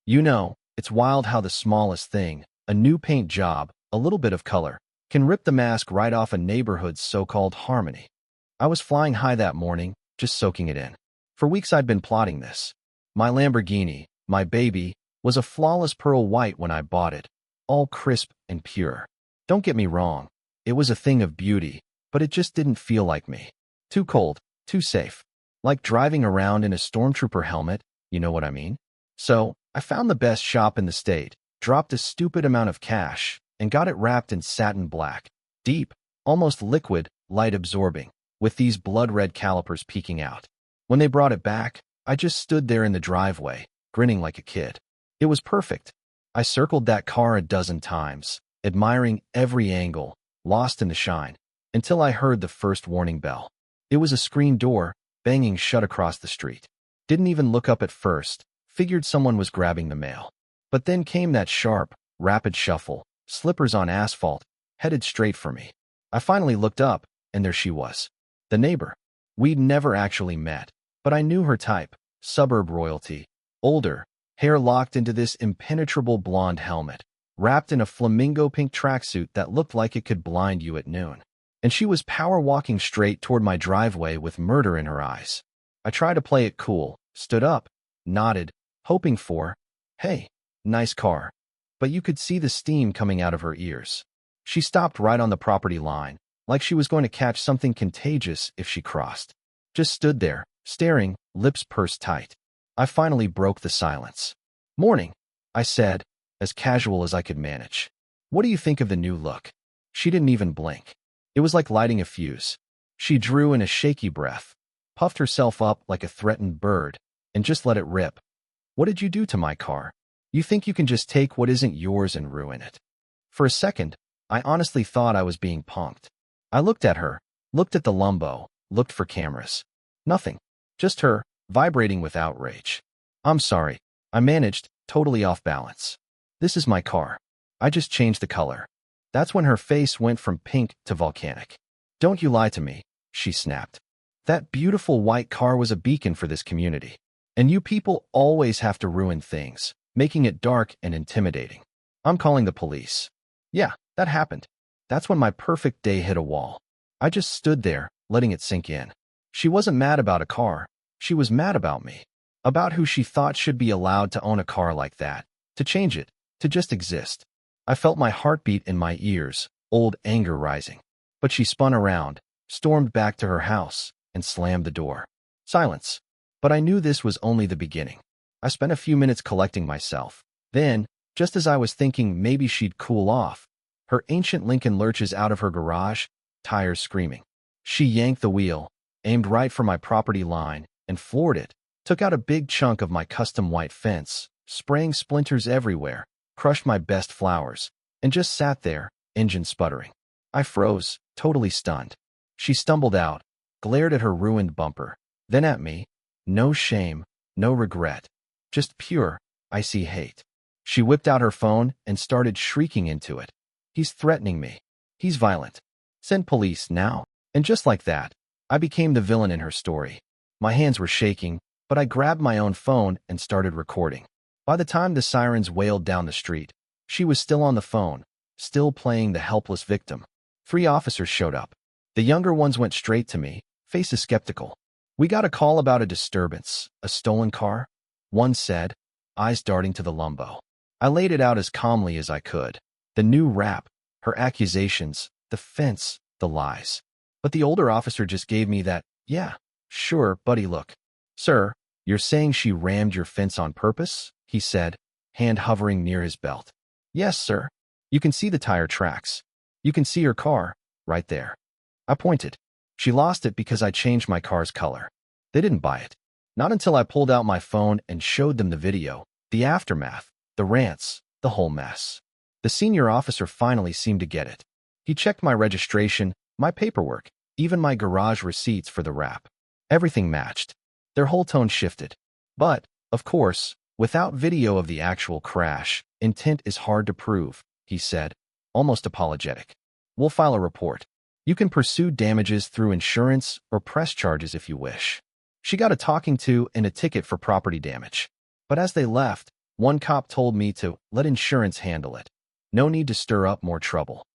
It's wild how the smallest thing, a new paint job, a little bit of color, can rip the mask right off a neighborhood's so-called harmony. I was flying high that morning, just soaking it in. For weeks I'd been plotting this. My Lamborghini, my baby, was a flawless pearl white when I bought it, all crisp and pure. Don't get me wrong, it was a thing of beauty, but it just didn't feel like me. Too cold, too safe. Like driving around in a stormtrooper helmet, you know what I mean? So, I found the best shop in the state, dropped a stupid amount of cash, and got it wrapped in satin black. Deep, almost liquid, light-absorbing, with these blood-red calipers peeking out. When they brought it back, I just stood there in the driveway, grinning like a kid. It was perfect. I circled that car a dozen times, admiring every angle, lost in the shine, until I heard the first warning bell. It was a screen door, banging shut across the street. Didn't even look up at first, figured someone was grabbing the mail. But then came that sharp, rapid shuffle, slippers on asphalt, headed straight for me. I finally looked up, and there she was. The neighbor. We'd never actually met, but I knew her type, suburb royalty. Older, hair locked into this impenetrable blonde helmet, wrapped in a flamingo pink tracksuit that looked like it could blind you at noon. And she was power walking straight toward my driveway with murder in her eyes. I tried to play it cool, stood up, nodded, hoping for, "Hey, nice car." But you could see the steam coming out of her ears. She stopped right on the property line, like she was going to catch something contagious if she crossed. Just stood there, staring, lips pursed tight. I finally broke the silence. "Morning," I said, as casual as I could manage. "What do you think of the new look?" She didn't even blink. It was like lighting a fuse. She drew in a shaky breath, puffed herself up like a threatened bird, and just let it rip. "What did you do to my car? You think you can just take what isn't yours and ruin it?" For a second, I honestly thought I was being punked. I looked at her, looked at the LAMBO, looked for cameras. Nothing. Just her, vibrating with outrage. "I'm sorry," I managed, totally off balance. "This is my car. I just changed the color." That's when her face went from pink to volcanic. "Don't you lie to me," she snapped. "That beautiful white car was a beacon for this community. And you people always have to ruin things, making it dark and intimidating. I'm calling the police." Yeah, that happened. That's when my perfect day hit a wall. I just stood there, letting it sink in. She wasn't mad about a car. She was mad about me. About who she thought should be allowed to own a car like that, to change it, to just exist. I felt my heartbeat in my ears, old anger rising. But she spun around, stormed back to her house, and slammed the door. Silence. But I knew this was only the beginning. I spent a few minutes collecting myself. Then, just as I was thinking maybe she'd cool off, her ancient Lincoln lurches out of her garage, tires screaming. She yanked the wheel, aimed right for my property line, and floored it, took out a big chunk of my custom white fence, spraying splinters everywhere, crushed my best flowers, and just sat there, engine sputtering. I froze, totally stunned. She stumbled out, glared at her ruined bumper, then at me. No shame, no regret, just pure, icy hate. She whipped out her phone and started shrieking into it. "He's threatening me. He's violent. Send police now." And just like that, I became the villain in her story. My hands were shaking, but I grabbed my own phone and started recording. By the time the sirens wailed down the street, she was still on the phone, still playing the helpless victim. 3 officers showed up. The younger ones went straight to me, faces skeptical. "We got a call about a disturbance, a stolen car," one said, eyes darting to the LAMBO. I laid it out as calmly as I could. The new rap, her accusations, the fence, the lies. But the older officer just gave me that, "Yeah, sure, buddy look." "Sir, you're saying she rammed your fence on purpose?" he said, hand hovering near his belt. "Yes, sir. You can see the tire tracks. You can see her car, right there." I pointed. "She lost it because I changed my car's color." They didn't buy it. Not until I pulled out my phone and showed them the video, the aftermath, the rants, the whole mess. The senior officer finally seemed to get it. He checked my registration, my paperwork, even my garage receipts for the rap. Everything matched. Their whole tone shifted. "But, of course, without video of the actual crash, intent is hard to prove," he said, almost apologetic. "We'll file a report. You can pursue damages through insurance or press charges if you wish." She got a talking to and a ticket for property damage. But as they left, One cop told me to let insurance handle it. No need to stir up more trouble.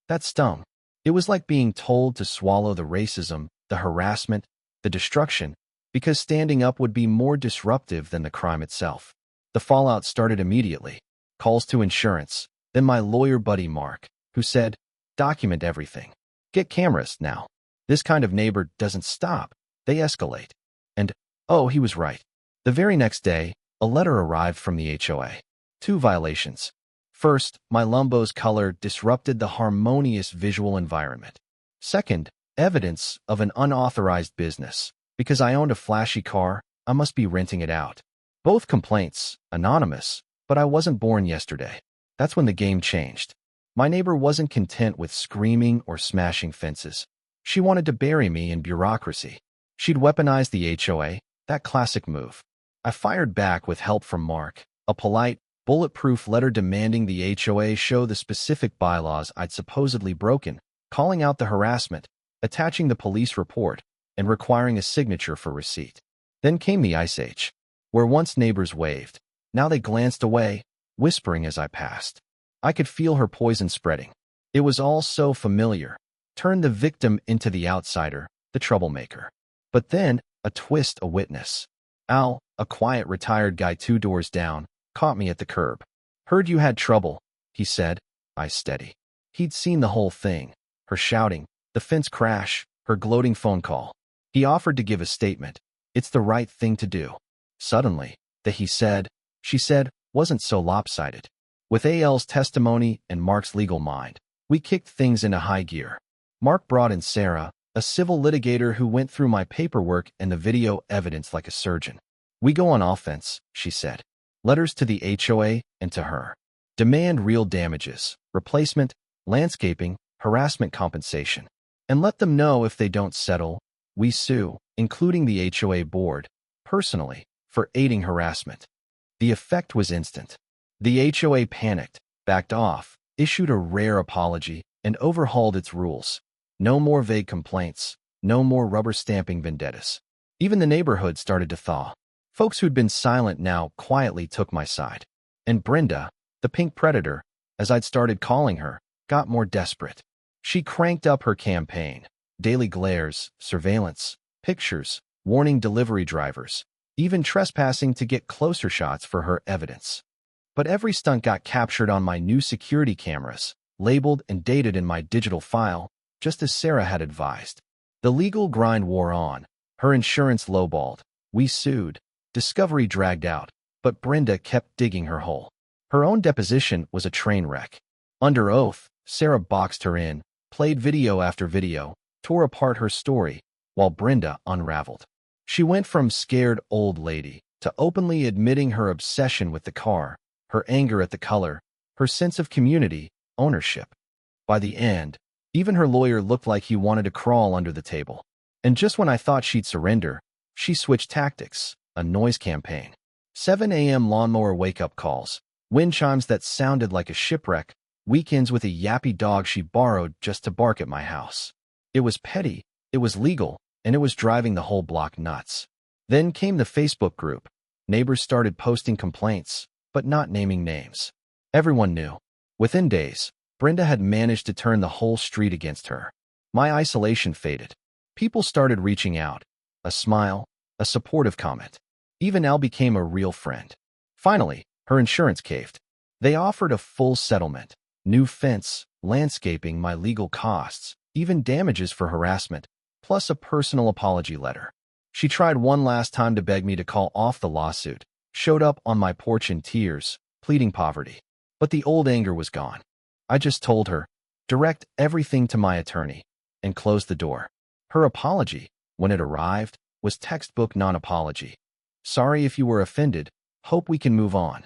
That stung. It was like being told to swallow the racism, the harassment, the destruction, because standing up would be more disruptive than the crime itself. The fallout started immediately. Calls to insurance, then my lawyer buddy Mark, who said, document everything. Get cameras now. This kind of neighbor doesn't stop. They escalate. And, oh, he was right. The very next day, a letter arrived from the HOA. 2 violations. First, my LAMBO's color disrupted the harmonious visual environment. Second, evidence of an unauthorized business. Because I owned a flashy car, I must be renting it out. Both complaints, anonymous, but I wasn't born yesterday. That's when the game changed. My neighbor wasn't content with screaming or smashing fences. She wanted to bury me in bureaucracy. She'd weaponized the HOA, that classic move. I fired back with help from Mark, a polite, bulletproof letter demanding the HOA show the specific bylaws I'd supposedly broken, calling out the harassment, attaching the police report, and requiring a signature for receipt. Then came the Ice Age, where once neighbors waved. Now they glanced away, whispering as I passed. I could feel her poison spreading. It was all so familiar. Turned the victim into the outsider, the troublemaker. But then, a twist, a witness. Al, a quiet retired guy 2 doors down, caught me at the curb. Heard you had trouble, he said, eyes steady. He'd seen the whole thing. Her shouting, the fence crash, her gloating phone call. He offered to give a statement. It's the right thing to do. Suddenly, the she said, wasn't so lopsided. With AL's testimony and Mark's legal mind, we kicked things into high gear. Mark brought in Sarah, a civil litigator who went through my paperwork and the video evidence like a surgeon. We go on offense, she said. Letters to the HOA and to her. Demand real damages, replacement, landscaping, harassment compensation. And let them know if they don't settle, we sue, including the HOA board, personally, for aiding harassment. The effect was instant. The HOA panicked, backed off, issued a rare apology, and overhauled its rules. No more vague complaints, no more rubber-stamping vendettas. Even the neighborhood started to thaw. Folks who'd been silent now quietly took my side. And Brenda, the pink predator, as I'd started calling her, got more desperate. She cranked up her campaign. Daily glares, surveillance, pictures, warning delivery drivers, even trespassing to get closer shots for her evidence. But every stunt got captured on my new security cameras, labeled and dated in my digital file, just as Sarah had advised. The legal grind wore on. Her insurance lowballed. We sued. Discovery dragged out, but Brenda kept digging her hole. Her own deposition was a train wreck. Under oath, Sarah boxed her in, played video after video, tore apart her story, while Brenda unraveled. She went from scared old lady to openly admitting her obsession with the car, her anger at the color, her sense of community, ownership. By the end, even her lawyer looked like he wanted to crawl under the table. And just when I thought she'd surrender, she switched tactics, a noise campaign. 7 a.m. lawnmower wake-up calls, wind chimes that sounded like a shipwreck, weekends with a yappy dog she borrowed just to bark at my house. It was petty, it was legal, and it was driving the whole block nuts. Then came the Facebook group. Neighbors started posting complaints, but not naming names. Everyone knew. Within days, Brenda had managed to turn the whole street against her. My isolation faded. People started reaching out. A smile, a supportive comment. Even Al became a real friend. Finally, her insurance caved. They offered a full settlement. New fence, landscaping, my legal costs, even damages for harassment, plus a personal apology letter. She tried one last time to beg me to call off the lawsuit, showed up on my porch in tears, pleading poverty. But the old anger was gone. I just told her, direct everything to my attorney, and closed the door. Her apology, when it arrived, was textbook non-apology. Sorry if you were offended, hope we can move on.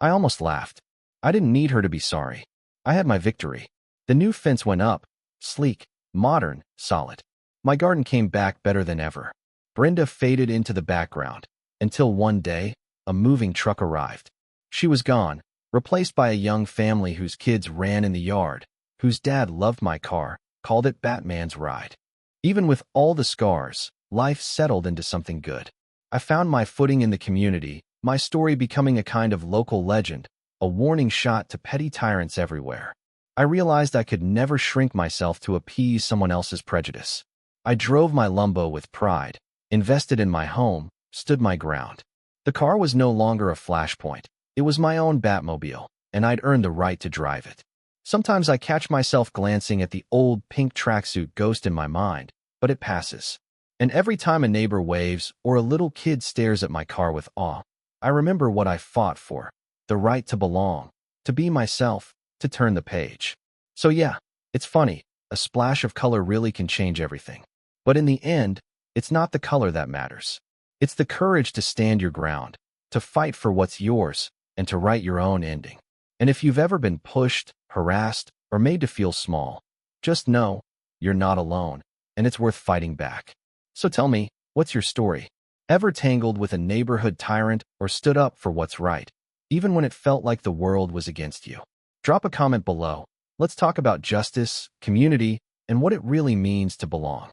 I almost laughed. I didn't need her to be sorry. I had my victory. The new fence went up, sleek, modern, solid. My garden came back better than ever. Brenda faded into the background, until one day, a moving truck arrived. She was gone, replaced by a young family whose kids ran in the yard, whose dad loved my car, called it Batman's ride. Even with all the scars, life settled into something good. I found my footing in the community, my story becoming a kind of local legend, a warning shot to petty tyrants everywhere. I realized I could never shrink myself to appease someone else's prejudice. I drove my LAMBO with pride, invested in my home, stood my ground. The car was no longer a flashpoint. It was my own Batmobile, and I'd earned the right to drive it. Sometimes I catch myself glancing at the old pink tracksuit ghost in my mind, but it passes. And every time a neighbor waves or a little kid stares at my car with awe, I remember what I fought for, the right to belong, to be myself, to turn the page. So yeah, it's funny, a splash of color really can change everything. But in the end, it's not the color that matters. It's the courage to stand your ground, to fight for what's yours, and to write your own ending. And if you've ever been pushed, harassed, or made to feel small, just know you're not alone, and it's worth fighting back. So tell me, what's your story? Ever tangled with a neighborhood tyrant or stood up for what's right, even when it felt like the world was against you? Drop a comment below. Let's talk about justice, community, and what it really means to belong.